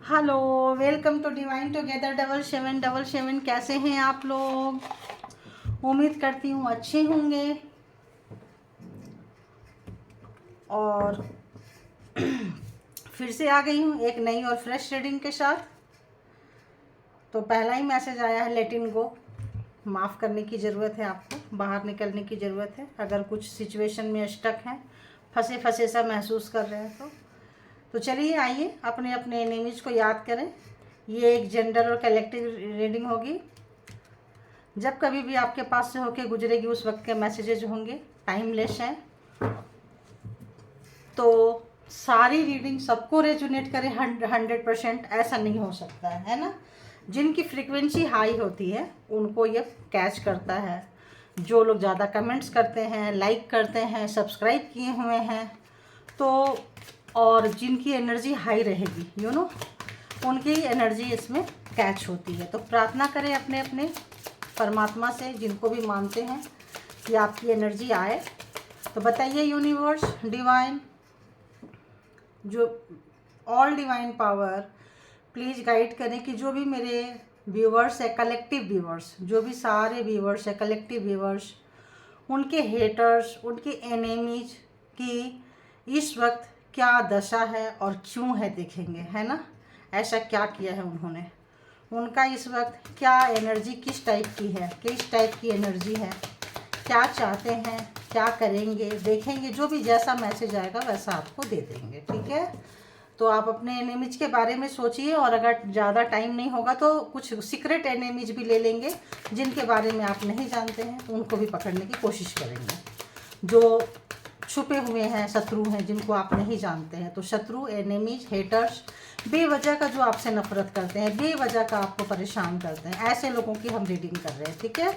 Hello, welcome to Divine Together 7777। कैसे हैं आप लोग? उम्मीद करती हूँ अच्छे होंगे। और फिर से आ गई हूँ एक नई और फ्रेश रीडिंग के साथ। तो पहला ही मैसेज आया है, लेट इन गो। माफ़ करने की ज़रूरत है आपको, बाहर निकलने की ज़रूरत है। अगर कुछ सिचुएशन में स्टक हैं, फंसे फंसे सा महसूस कर रहे हैं तो चलिए आइए अपने अपने एनिमीज को याद करें। ये एक जेंडर और कलेक्टिव रीडिंग होगी। जब कभी भी आपके पास से होके गुजरेगी उस वक्त के मैसेजेज होंगे, टाइमलेस हैं। तो सारी रीडिंग सबको रेजोनेट करे 100%, ऐसा नहीं हो सकता है ना। जिनकी फ्रीक्वेंसी हाई होती है उनको ये कैच करता है। जो लोग ज़्यादा कमेंट्स करते हैं, लाइक करते हैं, सब्सक्राइब किए हुए हैं, तो और जिनकी एनर्जी हाई रहेगी उनकी एनर्जी इसमें कैच होती है। तो प्रार्थना करें अपने अपने परमात्मा से, जिनको भी मानते हैं कि आपकी एनर्जी आए। तो बताइए यूनिवर्स, डिवाइन, जो all divine power, please guide करें कि जो भी मेरे व्यूवर्स है, कलेक्टिव व्यूवर्स, जो भी सारे व्यूवर्स है, कलेक्टिव व्यूवर्स, उनके हेटर्स, उनके एनिमीज की इस वक्त क्या दशा है और क्यों है, देखेंगे, है ना। ऐसा क्या किया है उन्होंने, उनका इस वक्त क्या एनर्जी, किस टाइप की है, किस टाइप की एनर्जी है, क्या चाहते हैं, क्या करेंगे, देखेंगे। जो भी जैसा मैसेज आएगा वैसा आपको दे देंगे, ठीक है। तो आप अपने एनिमीज के बारे में सोचिए, और अगर ज़्यादा टाइम नहीं होगा तो कुछ सीक्रेट एनिमीज भी ले लेंगे जिनके बारे में आप नहीं जानते हैं, उनको भी पकड़ने की कोशिश करेंगे। जो छुपे हुए हैं, शत्रु हैं, जिनको आप नहीं जानते हैं। तो शत्रु, एनिमीज, हेटर्स, बेवजह का जो आपसे नफरत करते हैं, बेवजह का आपको परेशान करते हैं, ऐसे लोगों की हम रीडिंग कर रहे हैं, ठीक है।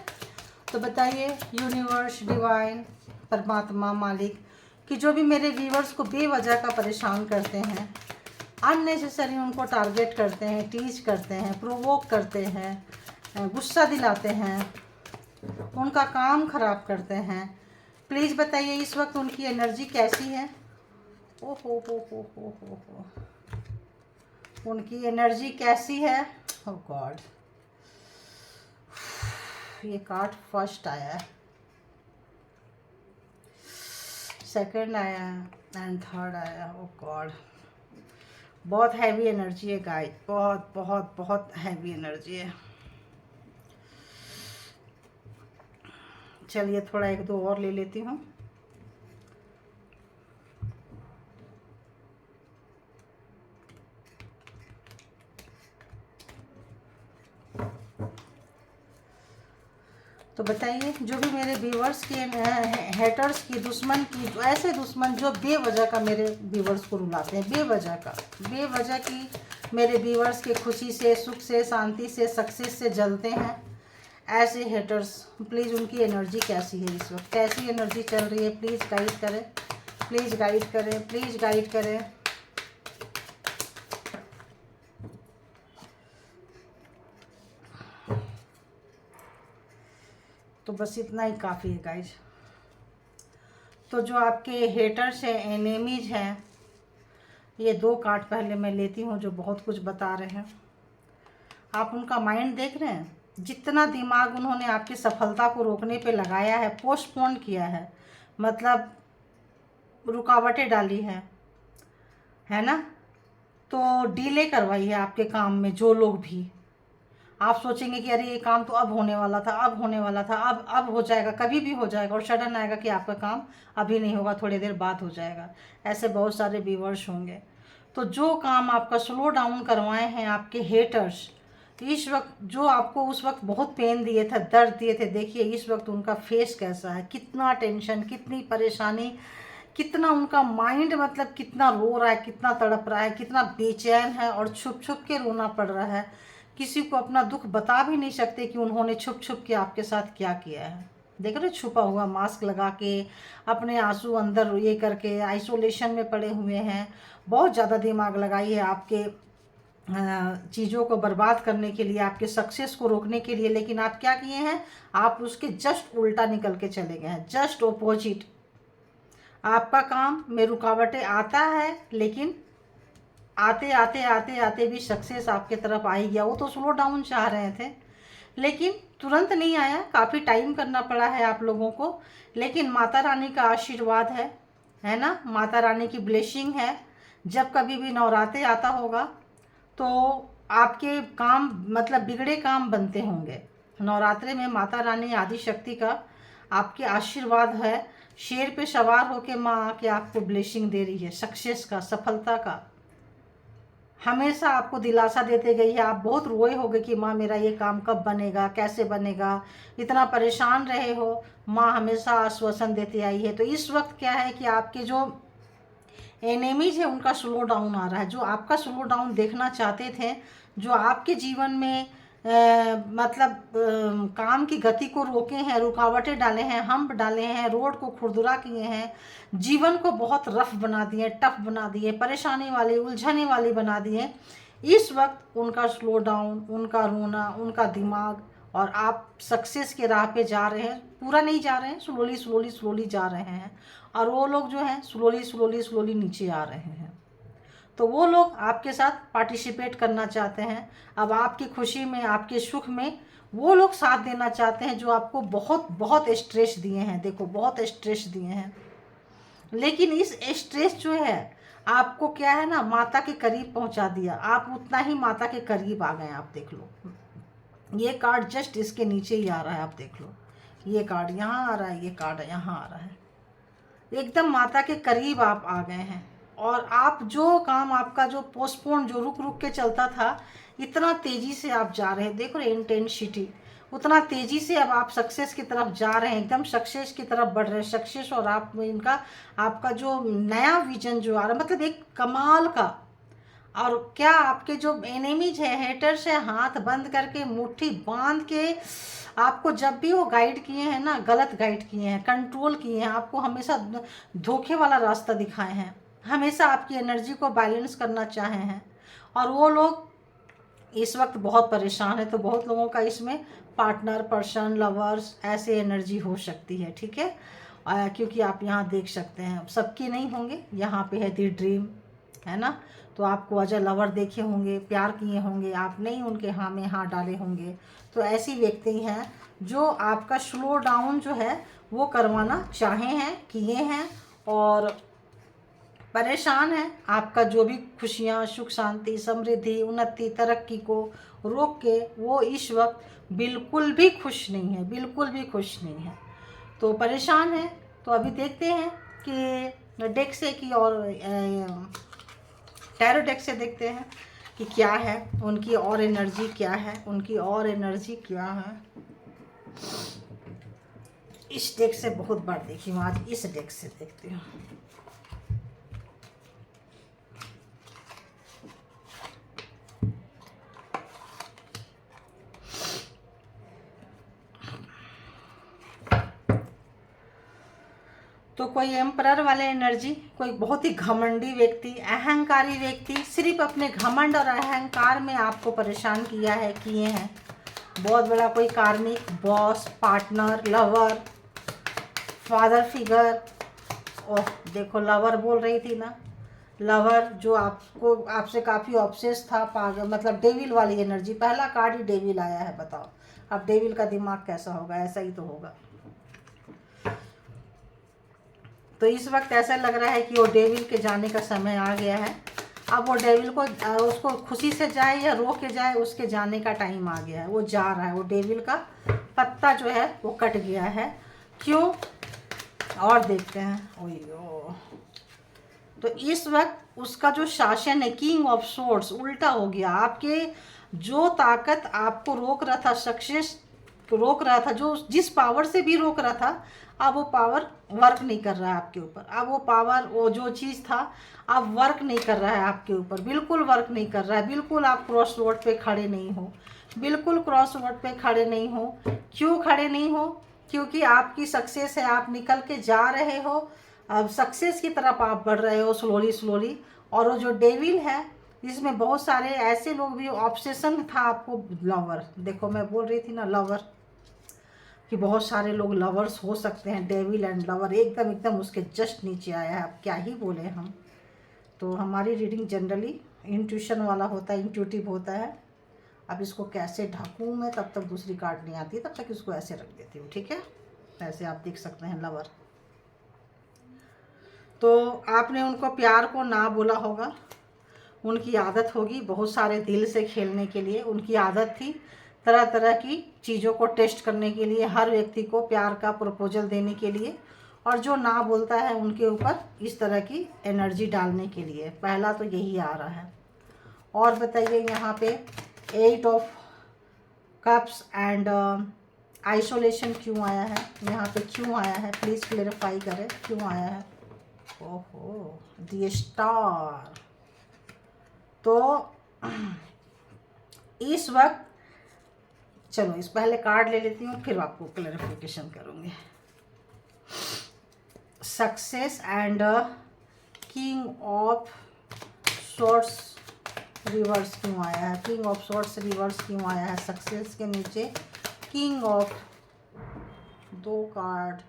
तो बताइए यूनिवर्स, डिवाइन, परमात्मा, मालिक, कि जो भी मेरे व्यूवर्स को बेवजह का परेशान करते हैं, अननेसेसरी उनको टारगेट करते हैं, टीच करते हैं, प्रोवोक करते हैं, गुस्सा दिलाते हैं, उनका काम खराब करते हैं, प्लीज़ बताइए इस वक्त उनकी एनर्जी कैसी है। ओ हो, उनकी एनर्जी कैसी है। ओ गॉड, ये कार्ड फर्स्ट आया है, सेकंड आया एंड थर्ड आया। ओ गॉड, बहुत हैवी एनर्जी है गाइस, बहुत बहुत बहुत हैवी एनर्जी है। चलिए थोड़ा एक दो और ले लेती हूँ। तो बताइए जो भी मेरे व्यूवर्स के हेटर्स की, दुश्मन की, जो ऐसे दुश्मन जो बेवजह का मेरे व्यूवर्स को रुलाते हैं, बेवजह की मेरे व्यूवर्स के खुशी से, सुख से, शांति से, सक्सेस से जलते हैं, ऐसे हेटर्स, प्लीज़ उनकी एनर्जी कैसी है इस वक्त, कैसी एनर्जी चल रही है, प्लीज़ गाइड करें, प्लीज़ गाइड करें, प्लीज़ गाइड करें। तो बस इतना ही काफ़ी है गाइज। तो जो आपके हेटर्स हैं, एनिमीज हैं, ये दो कार्ड पहले मैं लेती हूँ जो बहुत कुछ बता रहे हैं। आप उनका माइंड देख रहे हैं, जितना दिमाग उन्होंने आपकी सफलता को रोकने पे लगाया है, पोस्टपोन किया है, मतलब रुकावटें डाली हैं, है ना। तो डिले करवाई है आपके काम में। जो लोग भी आप सोचेंगे कि अरे ये काम तो अब होने वाला था, अब होने वाला था, अब हो जाएगा, कभी भी हो जाएगा, और सडन आएगा कि आपका काम अभी नहीं होगा, थोड़ी देर बाद हो जाएगा। ऐसे बहुत सारे व्यूवर्स होंगे। तो जो काम आपका स्लो डाउन करवाए हैं आपके हेटर्स, इस वक्त जो आपको उस वक्त बहुत पेन दिए थे, दर्द दिए थे, देखिए इस वक्त उनका फेस कैसा है, कितना टेंशन, कितनी परेशानी, कितना उनका माइंड, मतलब कितना रो रहा है, कितना तड़प रहा है, कितना बेचैन है, और छुप छुप के रोना पड़ रहा है। किसी को अपना दुख बता भी नहीं सकते कि उन्होंने छुप छुप के आपके साथ क्या किया है। देख रहे, छुपा हुआ मास्क लगा के, अपने आंसू अंदर ये करके आइसोलेशन में पड़े हुए हैं। बहुत ज़्यादा दिमाग लगाई है आपके चीज़ों को बर्बाद करने के लिए, आपके सक्सेस को रोकने के लिए। लेकिन आप क्या किए हैं, आप उसके जस्ट उल्टा निकल के चले गए हैं, जस्ट ऑपोजिट। आपका काम में रुकावटें आता है, लेकिन आते आते आते आते भी सक्सेस आपके तरफ आ ही गया। वो तो स्लो डाउन चाह रहे थे, लेकिन तुरंत नहीं आया, काफ़ी टाइम करना पड़ा है आप लोगों को। लेकिन माता रानी का आशीर्वाद है ना, माता रानी की ब्लेसिंग है। जब कभी भी नवरात्रि आता होगा तो आपके काम, मतलब बिगड़े काम बनते होंगे। नवरात्रि में माता रानी आदि शक्ति का आपके आशीर्वाद है। शेर पे सवार होके माँ आके आपको ब्लेसिंग दे रही है, सक्सेस का, सफलता का। हमेशा आपको दिलासा देते गई है। आप बहुत रोए होगे कि माँ मेरा ये काम कब बनेगा, कैसे बनेगा, इतना परेशान रहे हो। माँ हमेशा आश्वासन देती आई है। तो इस वक्त क्या है कि आपके जो एनिमीज है उनका स्लो डाउन आ रहा है। जो आपका स्लो डाउन देखना चाहते थे, जो आपके जीवन में मतलब काम की गति को रोके हैं, रुकावटें डाले हैं, हम्प डाले हैं, रोड को खुरदुरा किए हैं, जीवन को बहुत रफ बना दिए, टफ बना दिए, परेशानी वाली, उलझने वाली बना दिए, इस वक्त उनका स्लो डाउन, उनका रोना, उनका दिमाग, और आप सक्सेस के राह पे जा रहे हैं। पूरा नहीं जा रहे हैं, स्लोली स्लोली स्लोली जा रहे हैं। और वो लोग जो हैं स्लोली स्लोली स्लोली नीचे आ रहे हैं। तो वो लोग आपके साथ पार्टिसिपेट करना चाहते हैं। अब आपकी खुशी में, आपके सुख में वो लोग साथ देना चाहते हैं जो आपको बहुत बहुत स्ट्रेस दिए हैं। देखो, बहुत स्ट्रेस दिए हैं। लेकिन इस स्ट्रेस जो है आपको क्या है ना, माता के करीब पहुंचा दिया। आप उतना ही माता के करीब आ गए। आप देख लो, ये कार्ड जस्ट इसके नीचे ही आ रहा है। आप देख लो, ये कार्ड यहाँ आ रहा है, ये कार्ड यहाँ आ रहा है। एकदम माता के करीब आप आ गए हैं। और आप जो काम आपका जो पोस्टपोन, जो रुक रुक के चलता था, इतना तेजी से आप जा रहे हैं। देखो इंटेंसिटी, उतना तेजी से अब आप सक्सेस की तरफ जा रहे हैं, एकदम सक्सेस की तरफ बढ़ रहे हैं। सक्सेस और आप इनका, आपका जो नया विजन जो आ रहा है, मतलब एक कमाल का। और क्या आपके जो एनिमीज है, हेटर्स है, हाथ बंद करके, मुट्ठी बांध के आपको जब भी वो गाइड किए हैं ना, गलत गाइड किए हैं, कंट्रोल किए हैं, आपको हमेशा धोखे वाला रास्ता दिखाए हैं, हमेशा आपकी एनर्जी को बैलेंस करना चाहे हैं। और वो लोग इस वक्त बहुत परेशान है। तो बहुत लोगों का इसमें पार्टनर, पर्सन, लवर्स, ऐसे एनर्जी हो सकती है। ठीक है, क्योंकि आप यहाँ देख सकते हैं, सबके नहीं होंगे। यहाँ पे है दी ड्रीम, है ना। तो आपको अजय लवर देखे होंगे, प्यार किए होंगे, आप नहीं उनके हाँ में हाँ डाले होंगे। तो ऐसी व्यक्ति हैं जो आपका स्लो डाउन जो है वो करवाना चाहे हैं, किए हैं, और परेशान है। आपका जो भी खुशियाँ, सुख, शांति, समृद्धि, उन्नति, तरक्की को रोक के वो इस वक्त बिल्कुल भी खुश नहीं है, बिल्कुल भी खुश नहीं है। तो परेशान है। तो अभी देखते हैं कि डेक से की और टैरो डेक से देखते हैं कि क्या है उनकी और एनर्जी, क्या है उनकी और एनर्जी, क्या है। इस डेक से बहुत बार देखी हूँ, आज इस डेक से देखती हूँ। तो कोई एम्परर वाले एनर्जी, कोई बहुत ही घमंडी व्यक्ति, अहंकारी व्यक्ति, सिर्फ अपने घमंड और अहंकार में आपको परेशान किया है, किए हैं। बहुत बड़ा कोई कार्मिक, boss, partner, lover, father figure. Oh देखो, लवर बोल रही थी ना, लवर जो आपको, आपसे काफ़ी ऑब्सेस था, पागल, मतलब डेविल वाली एनर्जी। पहला कार्ड ही डेविल आया है, बताओ अब डेविल का दिमाग कैसा होगा। ऐसा ही तो होगा। तो इस वक्त ऐसा लग रहा है कि वो डेविल के जाने का समय आ गया है। अब वो डेविल को, उसको खुशी से जाए या रो के जाए, उसके जाने का टाइम आ गया है। वो जा रहा है, वो डेविल का पत्ता जो है वो कट गया है। क्यों, और देखते हैं। ओयो, तो इस वक्त उसका जो शासन है, किंग ऑफ सोर्ड्स, उल्टा हो गया। आपके जो ताकत आपको रोक रहा था, सक्सेस रोक रहा था, जो जिस पावर से भी रोक रहा था, अब वो पावर वर्क नहीं कर रहा है आपके ऊपर। अब वो पावर, वो जो चीज़ था, अब वर्क नहीं कर रहा है आपके ऊपर, बिल्कुल वर्क नहीं कर रहा है। बिल्कुल आप क्रॉस रोड पे खड़े नहीं हो, बिल्कुल क्रॉस रोड पे खड़े नहीं हो। क्यों खड़े नहीं हो? क्योंकि आपकी सक्सेस है, आप निकल के जा रहे हो, अब सक्सेस की तरफ आप बढ़ रहे हो स्लोली स्लोली। और वो जो डेविल है, इसमें बहुत सारे ऐसे लोग भी, ऑब्सेशन था आपको। लवर, देखो मैं बोल रही थी ना, लवर, कि बहुत सारे लोग लवर्स हो सकते हैं। डेविल एंड लवर एकदम उसके जस्ट नीचे आया है। अब क्या ही बोले हम। तो हमारी रीडिंग जनरली इंट्यूशन वाला होता है, इंट्यूटिव होता है। अब इसको कैसे ढकूँ मैं, तब तक दूसरी कार्ड नहीं आती, तब तक इसको ऐसे रख देती हूँ, ठीक है। ऐसे आप देख सकते हैं लवर। तो आपने उनको प्यार को ना बोला होगा, उनकी आदत होगी बहुत सारे दिल से खेलने के लिए, उनकी आदत थी तरह तरह की चीज़ों को टेस्ट करने के लिए, हर व्यक्ति को प्यार का प्रपोजल देने के लिए, और जो ना बोलता है उनके ऊपर इस तरह की एनर्जी डालने के लिए। पहला तो यही आ रहा है। और बताइए यहाँ पे 8 ऑफ कप्स एंड आइसोलेशन क्यों आया है, यहाँ पे क्यों आया है, प्लीज़ क्लेरिफाई करें क्यों आया है। ओहो, द स्टार। तो इस वक्त चलो इस पहले कार्ड ले लेती हूँ, फिर आपको क्लैरिफिकेशन करूँगी। Success and king of swords reverse क्यों आया है, किंग ऑफ सॉर्ड्स रिवर्स क्यों आया है, सक्सेस के नीचे king of, 2 card,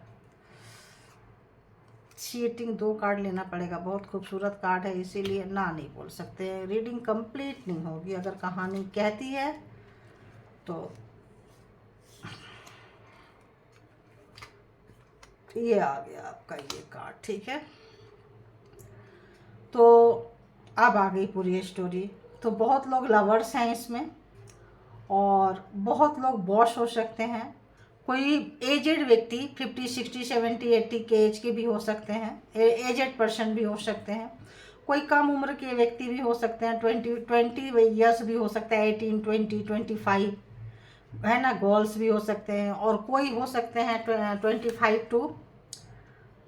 cheating 2 card लेना पड़ेगा, बहुत खूबसूरत कार्ड है इसीलिए ना नहीं बोल सकते हैं, रीडिंग कंप्लीट नहीं होगी अगर कहानी कहती है तो। ये आ गया आपका ये कार्ड, ठीक है। तो अब आ गई पूरी स्टोरी। तो बहुत लोग लवर्स हैं इसमें, और बहुत लोग बॉस हो सकते हैं। कोई एजेड व्यक्ति 50, 60, 70, 80 के एज के भी हो सकते हैं, एजेड पर्सन भी हो सकते हैं। कोई कम उम्र के व्यक्ति भी हो सकते हैं, 20 ईयर्स भी हो सकता है, 18, 20, 25 है ना, गर्ल्स भी हो सकते हैं। और कोई हो सकते हैं 25 टू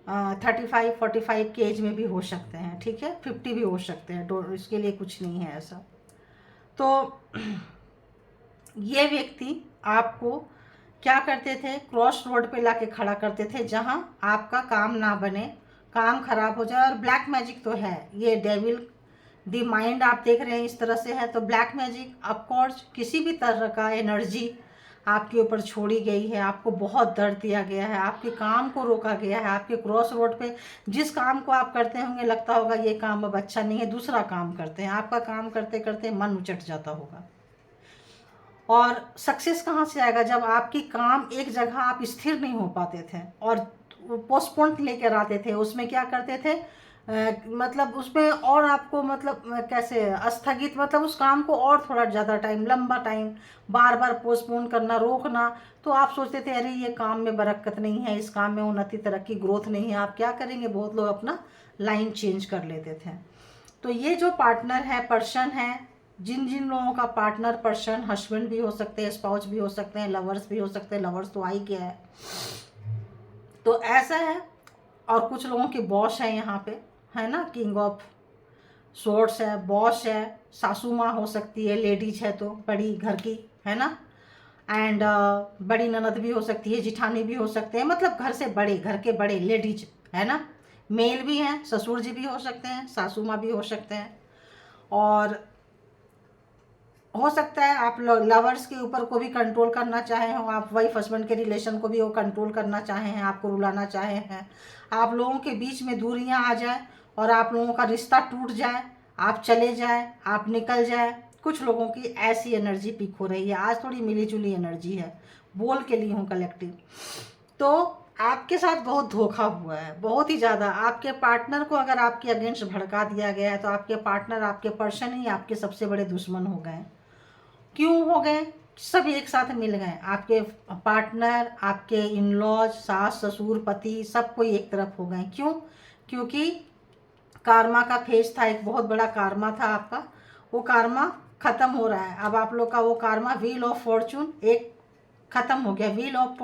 35, 45 के एज में भी हो सकते हैं, ठीक है। 50 भी हो सकते हैं, इसके लिए कुछ नहीं है ऐसा। तो ये व्यक्ति आपको क्या करते थे, क्रॉस रोड पे लाके खड़ा करते थे जहां आपका काम ना बने, काम खराब हो जाए। और ब्लैक मैजिक तो है, ये डेविल दी माइंड आप देख रहे हैं इस तरह से है। तो ब्लैक मैजिक ऑफकोर्स किसी भी तरह का एनर्जी आपके ऊपर छोड़ी गई है, आपको बहुत दर्द दिया गया है, आपके काम को रोका गया है, आपके क्रॉस रोड पे जिस काम को आप करते होंगे लगता होगा ये काम अब अच्छा नहीं है, दूसरा काम करते हैं, आपका काम करते करते मन उचट जाता होगा। और सक्सेस कहाँ से आएगा, जब आपकी काम एक जगह आप स्थिर नहीं हो पाते थे और पोस्टपोन लेकर आते थे, उसमें क्या करते थे मतलब उसमें और आपको मतलब कैसे स्थगित, मतलब उस काम को और थोड़ा ज़्यादा टाइम, लंबा टाइम बार बार पोस्टपोन करना, रोकना। तो आप सोचते थे अरे ये काम में बरकत नहीं है, इस काम में उन्नति तरक्की ग्रोथ नहीं है, आप क्या करेंगे, बहुत लोग अपना लाइन चेंज कर लेते थे। तो ये जो पार्टनर है, पर्सन है, जिन जिन लोगों का पार्टनर पर्सन हस्बैंड भी हो सकते हैं, स्पाउस भी हो सकते हैं, लवर्स भी हो सकते हैं, लवर्स तो आई गया है, तो ऐसा है। और कुछ लोगों के बॉस है यहाँ पे, है ना, किंग ऑफ सोर्ड्स है, बॉस है, सासू माँ हो सकती है, लेडीज है तो बड़ी घर की, है ना, एंड बड़ी ननद भी हो सकती है, जिठानी भी हो सकते हैं, मतलब घर से बड़े, घर के बड़े लेडीज, है ना, मेल भी हैं, ससुर जी भी हो सकते हैं, सासू माँ भी हो सकते हैं। और हो सकता है आप लवर्स के ऊपर को भी कंट्रोल करना चाहे हो, आप वाइफ हस्बैंड के रिलेशन को भी वो कंट्रोल करना चाहे हैं, आपको रुलाना चाहे हैं, आप लोगों के बीच में दूरियां आ जाए और आप लोगों का रिश्ता टूट जाए, आप चले जाए, आप निकल जाए। कुछ लोगों की ऐसी एनर्जी पिक हो रही है आज, थोड़ी मिली जुली एनर्जी है, बोल के लिए हूँ कलेक्टिव। तो आपके साथ बहुत धोखा हुआ है, बहुत ही ज़्यादा। आपके पार्टनर को अगर आपके अगेंस्ट भड़का दिया गया है तो आपके पार्टनर, आपके पर्सन ही आपके सबसे बड़े दुश्मन हो गए। क्यों हो गए, सब एक साथ मिल गए, आपके पार्टनर, आपके इन लॉज, सास ससुर पति, सब कोई एक तरफ हो गए। क्यों, क्योंकि कार्मा का फेज था, एक बहुत बड़ा कार्मा था आपका, वो कार्मा खत्म हो रहा है। अब आप लोग का वो कार्मा व्हील ऑफ फॉर्चून एक खत्म हो गया, wheel of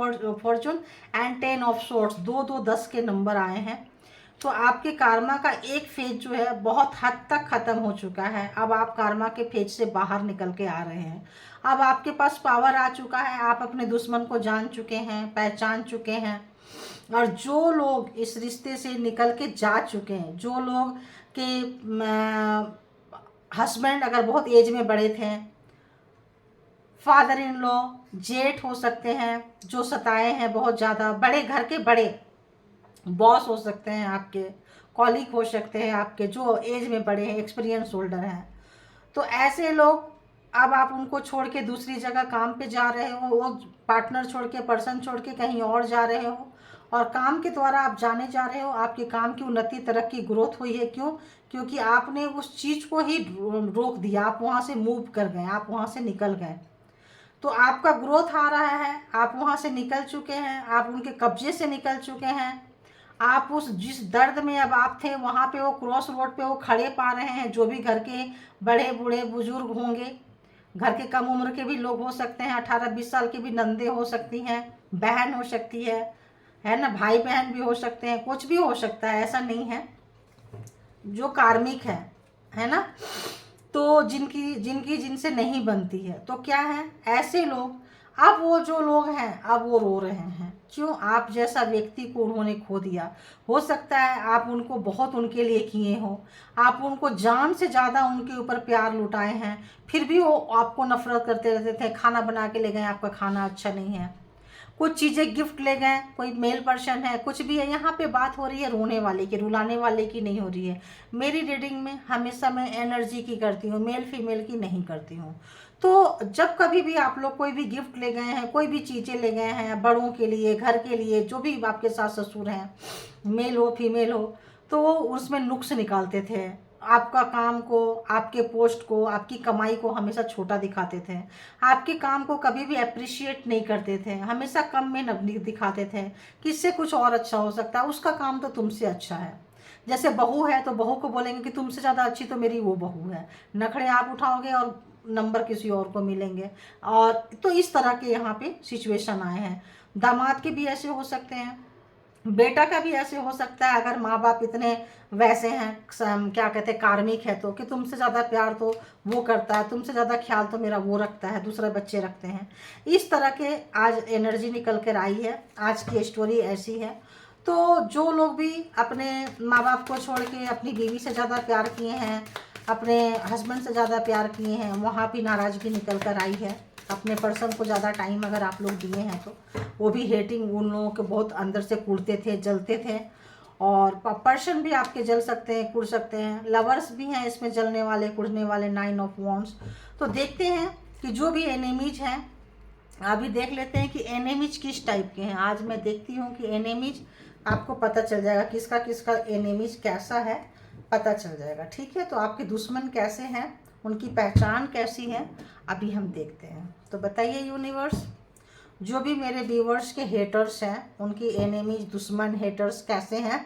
Fortune and 10 of swords, 2 2 10 के नंबर आए हैं। तो आपके कार्मा का एक फेज जो है बहुत हद तक ख़त्म हो चुका है। अब आप कार्मा के फेज से बाहर निकल के आ रहे हैं, अब आपके पास पावर आ चुका है, आप अपने दुश्मन को जान चुके हैं, पहचान चुके हैं। और जो लोग इस रिश्ते से निकल के जा चुके हैं, जो लोग के हस्बैंड अगर बहुत एज में बड़े थे, फादर इन लॉ, जेठ हो सकते हैं जो सताए हैं बहुत ज़्यादा, बड़े घर के बड़े बॉस हो सकते हैं आपके, कॉलीग हो सकते हैं आपके जो एज में बड़े हैं, एक्सपीरियंस होल्डर हैं। तो ऐसे लोग, अब आप उनको छोड़ के दूसरी जगह काम पे जा रहे हो, वो पार्टनर छोड़ के, पर्सन छोड़ के कहीं और जा रहे हो, और काम के द्वारा आप जाने जा रहे हो, आपके काम की उन्नति, तरक्की, ग्रोथ हुई है। क्यों? क्योंकि आपने उस चीज़ को ही रोक दिया, आप वहाँ से मूव कर गए, आप वहाँ से निकल गए। तो आपका ग्रोथ आ रहा है, आप वहाँ से निकल चुके हैं, आप उनके कब्जे से निकल चुके हैं। आप उस जिस दर्द में अब आप थे, वहाँ पे वो क्रॉस रोड पे वो खड़े पा रहे हैं। जो भी घर के बड़े बूढ़े बुजुर्ग होंगे, घर के कम उम्र के भी लोग हो सकते हैं, 18-20 साल की भी नंदे हो सकती हैं, बहन हो सकती है ना, भाई बहन भी हो सकते हैं, कुछ भी हो सकता है, ऐसा नहीं है, जो कार्मिक है ना। तो जिनकी जिनकी जिनसे नहीं बनती है, तो क्या है, ऐसे लोग, अब वो जो लोग हैं अब वो रो रहे हैं। क्यों? आप जैसा व्यक्ति को उन्होंने खो दिया। हो सकता है आप उनको बहुत उनके लिए किए हो, आप उनको जान से ज़्यादा उनके ऊपर प्यार लुटाए हैं, फिर भी वो आपको नफरत करते रहते थे। खाना बना के ले गए, आपका खाना अच्छा नहीं है, कुछ चीज़ें गिफ्ट ले गए, कोई मेल पर्सन है, कुछ भी है। यहाँ पे बात हो रही है रोने वाले की, रुलाने वाले की नहीं हो रही है। मेरी रीडिंग में हमेशा मैं एनर्जी की करती हूँ, मेल फीमेल की नहीं करती हूँ। तो जब कभी भी आप लोग कोई भी गिफ्ट ले गए हैं, कोई भी चीज़ें ले गए हैं, बड़ों के लिए, घर के लिए, जो भी आपके सास ससुर हैं, मेल हो फीमेल हो, तो वो उसमें नुक्स निकालते थे। आपका काम को, आपके पोस्ट को, आपकी कमाई को हमेशा छोटा दिखाते थे। आपके काम को कभी भी अप्रिशिएट नहीं करते थे, हमेशा कम में नगण्य दिखाते थे कि इससे कुछ और अच्छा हो सकता है, उसका काम तो तुमसे अच्छा है। जैसे बहू है तो बहू को बोलेंगे कि तुमसे ज़्यादा अच्छी तो मेरी वो बहू है। नखड़े आप उठाओगे और नंबर किसी और को मिलेंगे। और तो इस तरह के यहाँ पे सिचुएशन आए हैं। दामाद के भी ऐसे हो सकते हैं, बेटा का भी ऐसे हो सकता है, अगर माँ बाप इतने वैसे हैं, क्या कहते हैं, कार्मिक है, तो कि तुमसे ज़्यादा प्यार तो वो करता है, तुमसे ज़्यादा ख्याल तो मेरा वो रखता है, दूसरे बच्चे रखते हैं। इस तरह के आज एनर्जी निकल कर आई है, आज की स्टोरी ऐसी है। तो जो लोग भी अपने माँ बाप को छोड़ के अपनी बीवी से ज़्यादा प्यार किए हैं, अपने हस्बैंड से ज़्यादा प्यार किए हैं, वहाँ भी नाराज़गी निकल कर आई है। अपने पर्सन को ज़्यादा टाइम अगर आप लोग दिए हैं तो वो भी हेटिंग, उन लोगों के बहुत अंदर से कुड़ते थे, जलते थे। और पर्सन भी आपके जल सकते हैं, कुड़ सकते हैं। लवर्स भी हैं इसमें जलने वाले, कुड़ने वाले, 9 ऑफ वॉन्ड्स। तो देखते हैं कि जो भी एनिमीज हैं, अभी देख लेते हैं कि एनिमीज किस टाइप के हैं। आज मैं देखती हूँ कि एनिमीज, आपको पता चल जाएगा किसका किसका एनिमीज कैसा है, पता चल जाएगा। ठीक है, तो आपके दुश्मन कैसे हैं, उनकी पहचान कैसी है, अभी हम देखते हैं। तो बताइए यूनिवर्स, जो भी मेरे व्यूवर्स के हेटर्स हैं, उनकी एनिमीज, दुश्मन, हेटर्स कैसे हैं।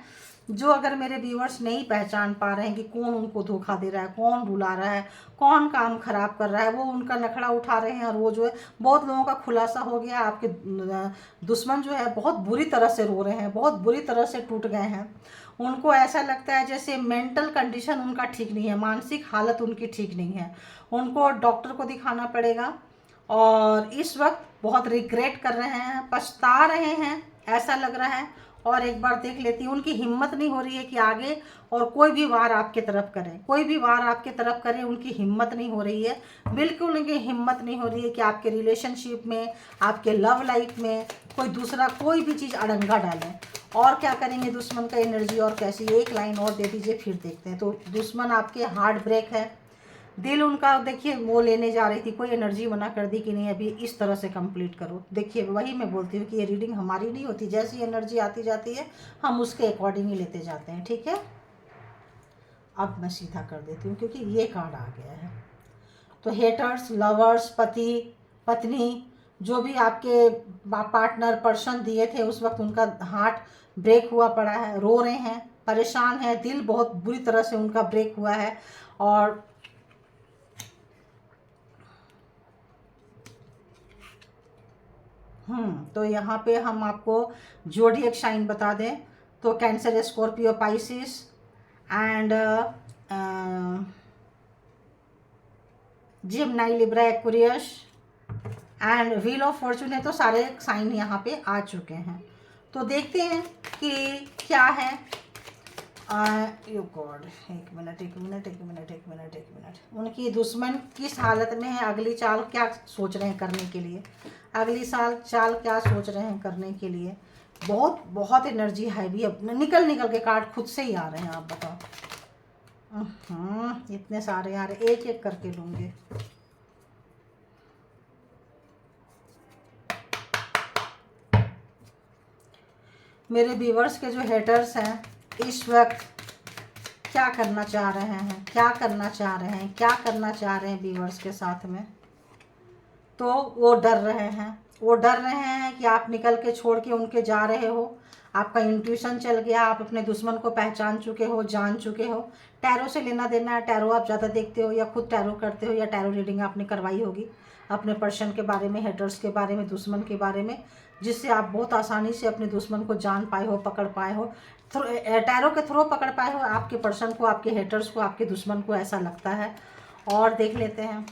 जो अगर मेरे व्यूवर्स नहीं पहचान पा रहे हैं कि कौन उनको धोखा दे रहा है, कौन रुला रहा है, कौन काम खराब कर रहा है, वो उनका नखड़ा उठा रहे हैं। और वो जो है, बहुत लोगों का खुलासा हो गया, आपके दुश्मन जो है बहुत बुरी तरह से रो रहे हैं, बहुत बुरी तरह से टूट गए हैं। उनको ऐसा लगता है जैसे मेंटल कंडीशन उनका ठीक नहीं है, मानसिक हालत उनकी ठीक नहीं है, उनको डॉक्टर को दिखाना पड़ेगा। और इस वक्त बहुत रिग्रेट कर रहे हैं, पछता रहे हैं, ऐसा लग रहा है। और एक बार देख लेती हूँ, उनकी हिम्मत नहीं हो रही है कि आगे और कोई भी वार आपके तरफ करें, कोई भी वार आपके तरफ करें, उनकी हिम्मत नहीं हो रही है। बिल्कुल उनकी हिम्मत नहीं हो रही है कि आपके रिलेशनशिप में, आपके लव लाइफ में कोई दूसरा कोई भी चीज़ अड़ंगा डालें। और क्या करेंगे दुश्मन का एनर्जी, और कैसी, एक लाइन और दे दीजिए फिर देखते हैं। तो दुश्मन आपके हार्ट ब्रेक है, दिल उनका, देखिए वो लेने जा रही थी, कोई एनर्जी मना कर दी कि नहीं अभी इस तरह से कंप्लीट करो। देखिए वही मैं बोलती हूँ कि ये रीडिंग हमारी नहीं होती, जैसी एनर्जी आती जाती है हम उसके अकॉर्डिंग ही लेते जाते हैं। ठीक है, अब मैं सीधा कर देती हूँ क्योंकि ये कार्ड आ गया है। तो हेटर्स, लवर्स, पति पत्नी, जो भी आपके पार्टनर पर्सन दिए थे, उस वक्त उनका हार्ट ब्रेक हुआ पड़ा है, रो रहे हैं, परेशान है, दिल बहुत बुरी तरह से उनका ब्रेक हुआ है। और तो यहाँ पे हम आपको ज़ोडिएक साइन बता दें तो cancer, Scorpio, Pisces and Gemini, Libra, Aquarius and wheel of Fortune है। तो सारे साइन यहाँ पे आ चुके हैं। तो देखते हैं कि क्या है। यू गॉड, एक मिनट। उनकी दुश्मन किस हालत में है, अगली चाल क्या सोच रहे हैं करने के लिए, अगली चाल क्या सोच रहे हैं करने के लिए। बहुत बहुत एनर्जी हैवी, अब निकल के कार्ड खुद से ही आ रहे हैं। आप बताओ, इतने सारे यार, एक एक करके लूँगी। मेरे व्यूवर्स के जो हेटर्स हैं इस वक्त क्या करना चाह रहे हैं, क्या करना चाह रहे हैं, क्या करना चाह रहे हैं व्यूवर्स के साथ में, तो वो डर रहे हैं। वो डर रहे हैं कि आप निकल के छोड़ के उनके जा रहे हो। आपका इंट्यूशन चल गया, आप अपने दुश्मन को पहचान चुके हो, जान चुके हो। टैरो से लेना देना है, टैरो आप ज़्यादा देखते हो या खुद टैरो करते हो, या टैरो रीडिंग आपने करवाई होगी अपने पर्सन के बारे में, हेटर्स के बारे में, दुश्मन के बारे में, जिससे आप बहुत आसानी से अपने दुश्मन को जान पाए हो, पकड़ पाए हो, टैरो के थ्रू पकड़ पाए हो आपके पर्सन को, आपके हेटर्स को, आपके दुश्मन को, ऐसा लगता है। और देख लेते हैं,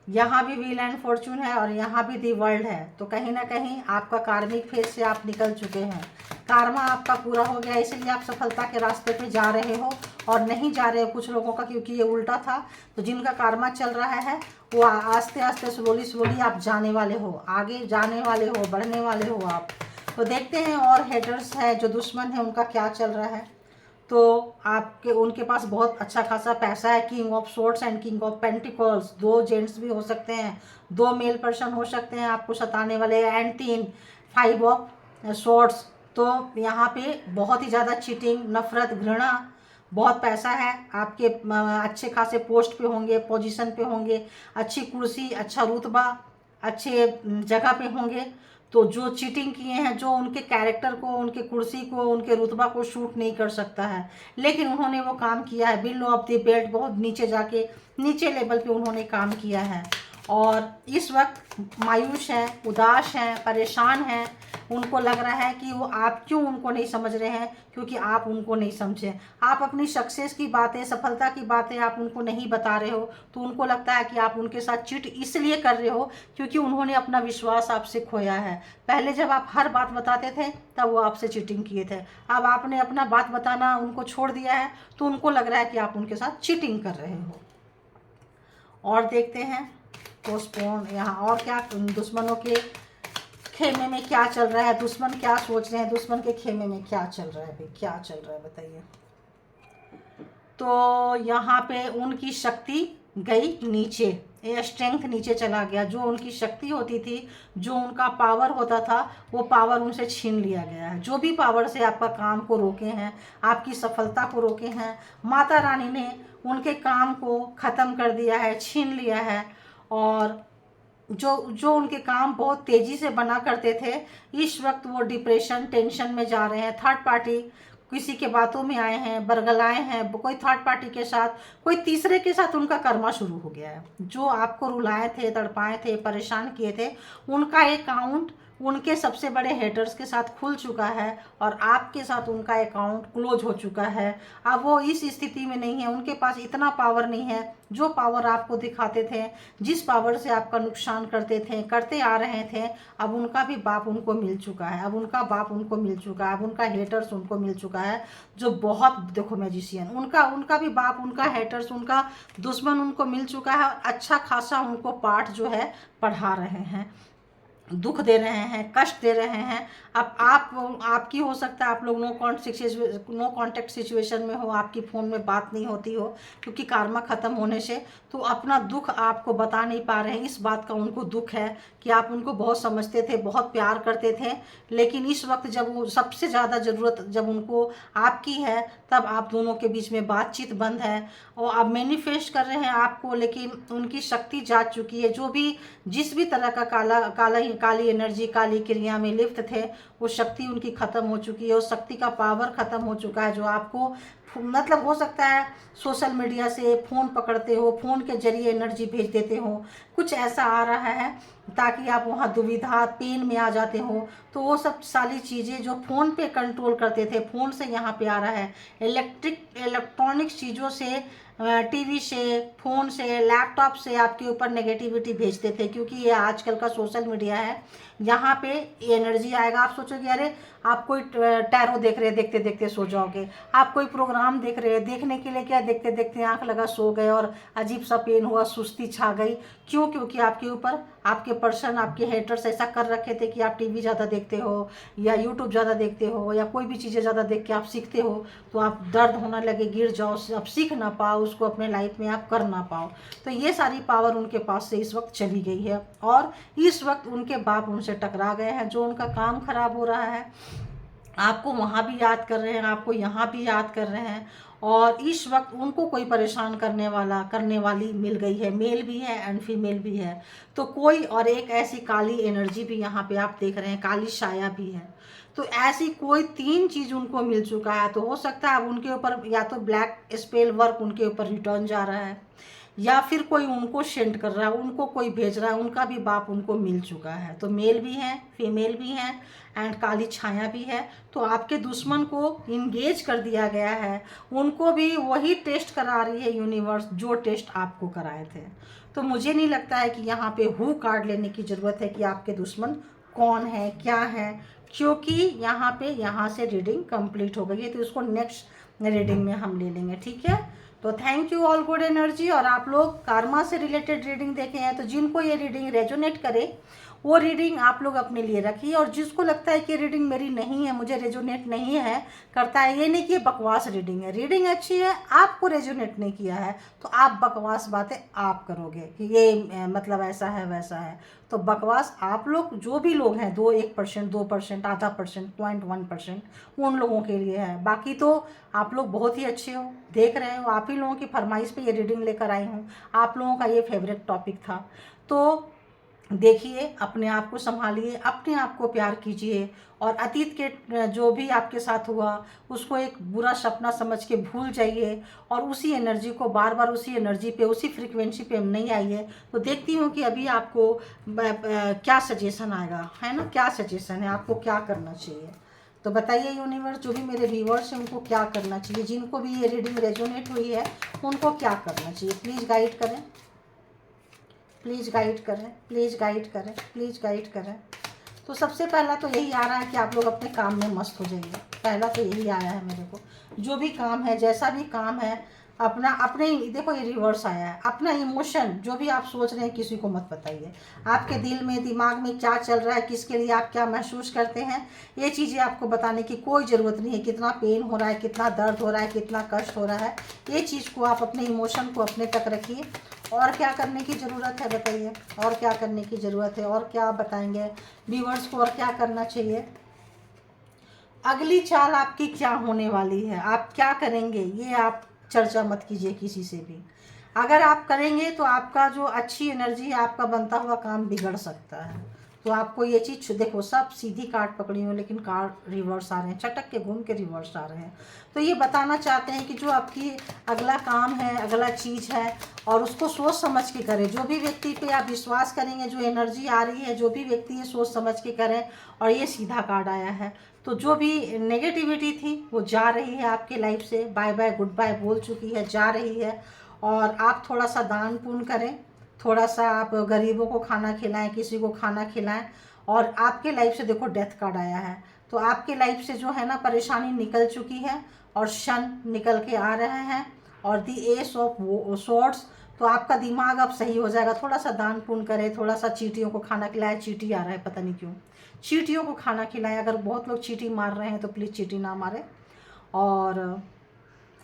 यहाँ भी व्हील एंड फॉर्चून है और यहाँ भी दी वर्ल्ड है। तो कहीं ना कहीं आपका कार्मिक फेज से आप निकल चुके हैं, कार्मा आपका पूरा हो गया, इसलिए आप सफलता के रास्ते पे जा रहे हो। और नहीं जा रहे हो कुछ लोगों का, क्योंकि ये उल्टा था। तो जिनका कार्मा चल रहा है वो आस्ते आस्ते स्लोली स्लोली आप जाने वाले हो, आगे जाने वाले हो, बढ़ने वाले हो आप। तो देखते हैं और हेटर्स है जो दुश्मन है उनका क्या चल रहा है। तो आपके उनके पास बहुत अच्छा खासा पैसा है। King of swords and king of pentacles, 2 gents भी हो सकते हैं, 2 मेल पर्सन हो सकते हैं आपको सताने वाले, एंड 3 5 ऑफ सोर्ड्स। तो यहाँ पे बहुत ही ज़्यादा चीटिंग, नफरत, घृणा, बहुत पैसा है आपके, अच्छे खासे पोस्ट पे होंगे, पोजीशन पे होंगे, अच्छी कुर्सी, अच्छा रुतबा, अच्छे जगह पे होंगे। तो जो चीटिंग किए हैं, जो उनके कैरेक्टर को, उनके कुर्सी को, उनके रुतबा को शूट नहीं कर सकता है, लेकिन उन्होंने वो काम किया है। बिलो ऑफ द बेल्ट, बहुत नीचे जाके नीचे लेवल पे उन्होंने काम किया है। और इस वक्त मायूस हैं, उदास हैं, परेशान हैं। उनको लग रहा है कि वो आप क्यों उनको नहीं समझ रहे हैं, क्योंकि आप उनको नहीं समझे। आप अपनी सक्सेस की बातें, सफलता की बातें आप उनको नहीं बता रहे हो, तो उनको लगता है कि आप उनके साथ चीट इसलिए कर रहे हो क्योंकि उन्होंने अपना विश्वास आपसे खोया है। पहले जब आप हर बात बताते थे तब वो आपसे चीटिंग किए थे। अब आपने अपना बात बताना उनको छोड़ दिया है, तो उनको लग रहा है कि आप उनके साथ चीटिंग कर रहे हो। और देखते हैं पोस्टपोन यहाँ और क्या, दुश्मनों के खेमे में क्या चल रहा है, दुश्मन क्या सोच रहे हैं, दुश्मन के खेमे में क्या चल रहा है भाई, क्या चल रहा है बताइए। तो यहाँ पे उनकी शक्ति गई नीचे, ये स्ट्रेंथ नीचे चला गया। जो उनकी शक्ति होती थी, जो उनका पावर होता था, वो पावर उनसे छीन लिया गया है। जो भी पावर से आपका काम को रोके हैं, आपकी सफलता को रोके हैं, माता रानी ने उनके काम को ख़त्म कर दिया है, छीन लिया है। और जो उनके काम बहुत तेज़ी से बना करते थे, इस वक्त वो डिप्रेशन, टेंशन में जा रहे हैं। थर्ड पार्टी किसी के बातों में आए हैं, बरगलाए हैं, कोई थर्ड पार्टी के साथ, कोई तीसरे के साथ उनका कर्मा शुरू हो गया है। जो आपको रुलाए थे, तड़पाए थे, परेशान किए थे, उनका अकाउंट उनके सबसे बड़े हेटर्स के साथ खुल चुका है और आपके साथ उनका अकाउंट क्लोज हो चुका है। अब वो इस स्थिति में नहीं है, उनके पास इतना पावर नहीं है जो पावर आपको दिखाते थे, जिस पावर से आपका नुकसान करते थे, करते आ रहे थे। अब उनका भी बाप उनको मिल चुका है, अब उनका बाप उनको मिल चुका है, अब उनका हेटर्स उनको मिल चुका है। जो बहुत, देखो मैजिशियन, उनका भी बाप, उनका हेटर्स, उनका दुश्मन उनको मिल चुका है। अच्छा खासा उनको पाठ जो है पढ़ा रहे हैं, दुख दे रहे हैं, कष्ट दे रहे हैं। अब आपकी हो सकता है आप लोग नो कांटेक्ट सिचुएशन में हो, आपकी फ़ोन में बात नहीं होती हो क्योंकि कार्मा ख़त्म होने से, तो अपना दुख आपको बता नहीं पा रहे हैं। इस बात का उनको दुख है कि आप उनको बहुत समझते थे, बहुत प्यार करते थे, लेकिन इस वक्त जब वो सबसे ज़्यादा ज़रूरत जब उनको आपकी है, तब आप दोनों के बीच में बातचीत बंद है। और आप मैनिफेस्ट कर रहे हैं आपको, लेकिन उनकी शक्ति जा चुकी है। जो भी जिस भी तरह का काली एनर्जी, काली क्रिया में लिप्त थे, वो शक्ति उनकी ख़त्म हो चुकी है। उस शक्ति का पावर ख़त्म हो चुका है। जो आपको मतलब हो सकता है सोशल मीडिया से फ़ोन पकड़ते हो, फ़ोन के जरिए एनर्जी भेज देते हो, कुछ ऐसा आ रहा है ताकि आप वहाँ दुविधा, पेन में आ जाते हो। तो वो सब सारी चीज़ें जो फ़ोन पे कंट्रोल करते थे, फ़ोन से यहाँ पे आ रहा है। इलेक्ट्रॉनिक चीज़ों से, टीवी से, फ़ोन से, लैपटॉप से आपके ऊपर नेगेटिविटी भेजते थे, क्योंकि ये आजकल का सोशल मीडिया है, यहाँ पे एनर्जी आएगा। आप सोचोगे अरे आप कोई टैरो देख रहे हैं, देखते देखते सो जाओगे। आप कोई प्रोग्राम देख रहे हैं, देखने के लिए क्या, देखते देखते आंख लगा सो गए और अजीब सा पेन हुआ, सुस्ती छा गई। क्यों? क्योंकि आपके ऊपर आपके पर्सन, आपके हेटर्स ऐसा कर रखे थे कि आप टीवी ज़्यादा देखते हो या यूट्यूब ज़्यादा देखते हो या कोई भी चीज़ें ज़्यादा देख के आप सीखते हो, तो आप दर्द होना लगे, गिर जाओ, आप सीख ना पाओ उसको, अपने लाइफ में आप कर ना पाओ। तो ये सारी पावर उनके पास से इस वक्त चली गई है और इस वक्त उनके बाप उनसे टकरा गए हैं। जो उनका काम खराब हो रहा है, आपको वहाँ भी याद कर रहे हैं, आपको यहाँ भी याद कर रहे हैं, और इस वक्त उनको कोई परेशान करने वाली मिल गई है। मेल भी है एंड फीमेल भी है। तो कोई और एक ऐसी काली एनर्जी भी यहाँ पे आप देख रहे हैं, काली साया भी है। तो ऐसी कोई 3 चीज़ उनको मिल चुका है। तो हो सकता है अब उनके ऊपर या तो ब्लैक स्पेल वर्क उनके ऊपर रिटर्न जा रहा है, या फिर कोई उनको सेंड कर रहा है, उनको कोई भेज रहा है, उनका भी बाप उनको मिल चुका है। तो मेल भी है, फीमेल भी है एंड काली छाया भी है। तो आपके दुश्मन को इंगेज कर दिया गया है, उनको भी वही टेस्ट करा रही है यूनिवर्स जो टेस्ट आपको कराए थे। तो मुझे नहीं लगता है कि यहाँ पे हु कार्ड लेने की ज़रूरत है कि आपके दुश्मन कौन है, क्या है, क्योंकि यहाँ से रीडिंग कंप्लीट हो गई है। तो इसको नेक्स्ट रीडिंग में हम ले लेंगे, ठीक है। तो thank you all good energy. और आप लोग कार्मा से रिलेटेड रीडिंग देखे हैं, तो जिनको ये रीडिंग रेजोनेट करे वो रीडिंग आप लोग अपने लिए रखिए, और जिसको लगता है कि रीडिंग मेरी नहीं है, मुझे रेजोनेट नहीं है करता है, ये नहीं कि बकवास रीडिंग है, रीडिंग अच्छी है, आपको रेजोनेट नहीं किया है तो आप बकवास बातें आप करोगे कि ये मतलब ऐसा है वैसा है। तो बकवास आप लोग, जो भी लोग हैं, 1%, 2%, आधा परसेंट, 0.1%, उन लोगों के लिए है। बाकी तो आप लोग बहुत ही अच्छे हो, देख रहे हो, आप ही लोगों की फरमाइश पे ये रीडिंग लेकर आई हूँ, आप लोगों का ये फेवरेट टॉपिक था। तो देखिए, अपने आप को संभालिए, अपने आप को प्यार कीजिए, और अतीत के जो भी आपके साथ हुआ उसको एक बुरा सपना समझ के भूल जाइए, और उसी एनर्जी को बार बार उसी एनर्जी पे, उसी फ्रीक्वेंसी पे नहीं आइए। तो देखती हूँ कि अभी आपको क्या सजेशन आएगा, है ना, क्या सजेशन है, आपको क्या करना चाहिए। तो बताइए यूनिवर्स, जो भी मेरे व्यूवर्स हैं उनको क्या करना चाहिए, जिनको भी ये रीडिंग रेजोनेट हुई है उनको क्या करना चाहिए। प्लीज़ गाइड करें, प्लीज़ गाइड करें, प्लीज़ गाइड करें, प्लीज़ गाइड करें। तो सबसे पहला तो यही आ रहा है कि आप लोग अपने काम में मस्त हो जाइए। पहला तो यही आया है मेरे को, जो भी काम है, जैसा भी काम है, अपना अपने, देखो ये रिवर्स आया है, अपना इमोशन जो भी आप सोच रहे हैं किसी को मत बताइए। आपके दिल में, दिमाग में क्या चल रहा है, किसके लिए आप क्या महसूस करते हैं, ये चीज़ें आपको बताने की कोई ज़रूरत नहीं है। कितना पेन हो रहा है, कितना दर्द हो रहा है, कितना कष्ट हो रहा है, ये चीज़ को आप अपने इमोशन को अपने तक रखिए। और क्या करने की ज़रूरत है बताइए, और क्या करने की ज़रूरत है, और क्या बताएंगे व्यूअर्स को, और क्या करना चाहिए। अगली चाल आपकी क्या होने वाली है, आप क्या करेंगे, ये आप चर्चा मत कीजिए किसी से भी। अगर आप करेंगे तो आपका जो अच्छी एनर्जी है, आपका बनता हुआ काम बिगड़ सकता है। तो आपको ये चीज़ देखो, सब सीधी कार्ड पकड़ी हो लेकिन कार्ड रिवर्स आ रहे हैं, चटक के घूम के रिवर्स आ रहे हैं। तो ये बताना चाहते हैं कि जो आपकी अगला काम है, अगला चीज़ है, और उसको सोच समझ के करें। जो भी व्यक्ति पे आप विश्वास करेंगे, जो एनर्जी आ रही है, जो भी व्यक्ति है, सोच समझ के करें। और ये सीधा कार्ड आया है, तो जो भी नेगेटिविटी थी वो जा रही है आपके लाइफ से, बाय बाय गुड बाय बोल चुकी है, जा रही है। और आप थोड़ा सा दान पुण्य करें, थोड़ा सा आप गरीबों को खाना खिलाएं, किसी को खाना खिलाएं। और आपके लाइफ से देखो डेथ कार्ड आया है, तो आपके लाइफ से जो है ना परेशानी निकल चुकी है और शन निकल के आ रहे हैं, और दी एस ऑफ स्वॉर्ड्स। तो आपका दिमाग अब सही हो जाएगा। थोड़ा सा दान पुण्य करें, थोड़ा सा चींटियों को खाना खिलाएं। चींटी आ रहा है पता नहीं क्यों, चींटियों को खाना खिलाएं। अगर बहुत लोग चींटी मार रहे हैं तो प्लीज़ चींटी ना मारें, और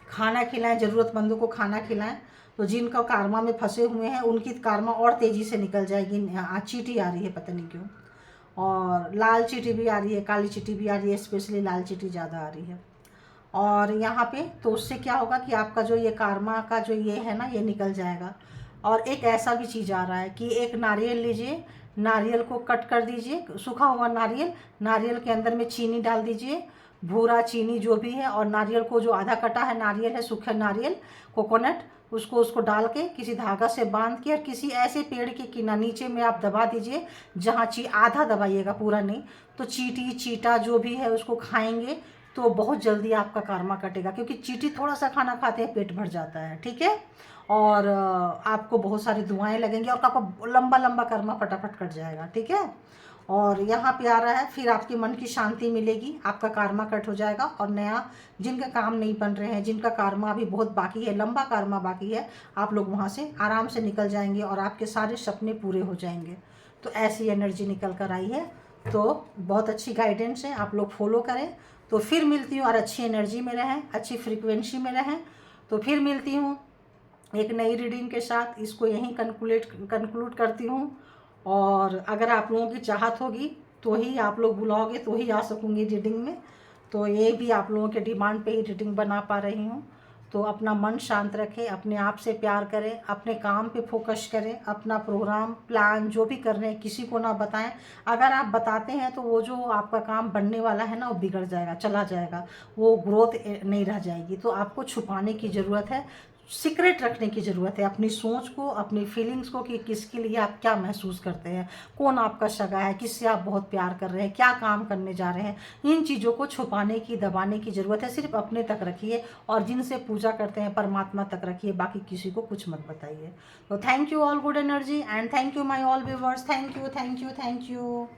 खाना खिलाएं, ज़रूरतमंदों को खाना खिलाएं। तो जिनका कार्मा में फंसे हुए हैं उनकी कार्मा और तेज़ी से निकल जाएगी। चींटी आ रही है पता नहीं क्यों, और लाल चींटी भी आ रही है, काली चींटी भी आ रही है, स्पेशली लाल चींटी ज़्यादा आ रही है। और यहाँ पे तो उससे क्या होगा कि आपका जो ये कार्मा का जो ये है ना, ये निकल जाएगा। और एक ऐसा भी चीज़ आ रहा है कि एक नारियल लीजिए, नारियल को कट कर दीजिए, सूखा हुआ नारियल, नारियल के अंदर में चीनी डाल दीजिए, भूरा चीनी जो भी है, और नारियल को जो आधा कटा है नारियल है, सूखा नारियल, कोकोनट, उसको डाल के किसी धागा से बांध के, और किसी ऐसे पेड़ के किनारे नीचे में आप दबा दीजिए जहाँ आधा दबाइएगा, पूरा नहीं। तो चींटी चीटा जो भी है उसको खाएंगे तो बहुत जल्दी आपका कार्मा कटेगा, क्योंकि चींटी थोड़ा सा खाना खाते हैं पेट भर जाता है, ठीक है। और आपको बहुत सारी दुआएं लगेंगी और आपका लंबा लंबा कर्मा फटाफट कट जाएगा, ठीक है। और यहाँ पे आ रहा है, फिर आपके मन की शांति मिलेगी, आपका कार्मा कट हो जाएगा और नया जिनका काम नहीं बन रहे हैं, जिनका कार्मा अभी बहुत बाकी है, लंबा कार्मा बाकी है, आप लोग वहाँ से आराम से निकल जाएंगे और आपके सारे सपने पूरे हो जाएंगे। तो ऐसी एनर्जी निकल कर आई है। तो बहुत अच्छी गाइडेंस है, आप लोग फॉलो करें। तो फिर मिलती हूँ और अच्छी एनर्जी में रहें, अच्छी फ्रीक्वेंसी में रहें। तो फिर मिलती हूँ एक नई रीडिंग के साथ। इसको यहीं कंक्लूड करती हूँ। और अगर आप लोगों की चाहत होगी तो ही आप लोग बुलाओगे तो ही आ सकूँगी रीडिंग में। तो ये भी आप लोगों के डिमांड पे ही रीडिंग बना पा रही हूँ। तो अपना मन शांत रखें, अपने आप से प्यार करें, अपने काम पे फोकस करें, अपना प्रोग्राम प्लान जो भी कर रहे हैं किसी को ना बताएं। अगर आप बताते हैं तो वो जो आपका काम बनने वाला है ना, वो बिगड़ जाएगा, चला जाएगा, वो ग्रोथ नहीं रह जाएगी। तो आपको छुपाने की ज़रूरत है, सीक्रेट रखने की ज़रूरत है अपनी सोच को, अपनी फीलिंग्स को, कि किसके लिए आप क्या महसूस करते हैं, कौन आपका सगा है, किससे आप बहुत प्यार कर रहे हैं, क्या काम करने जा रहे हैं। इन चीज़ों को छुपाने की, दबाने की ज़रूरत है। सिर्फ अपने तक रखिए और जिनसे पूजा करते हैं परमात्मा तक रखिए, बाकी किसी को कुछ मत बताइए। तो thank you all good energy and thank you my all viewers. Thank you, thank you, thank you.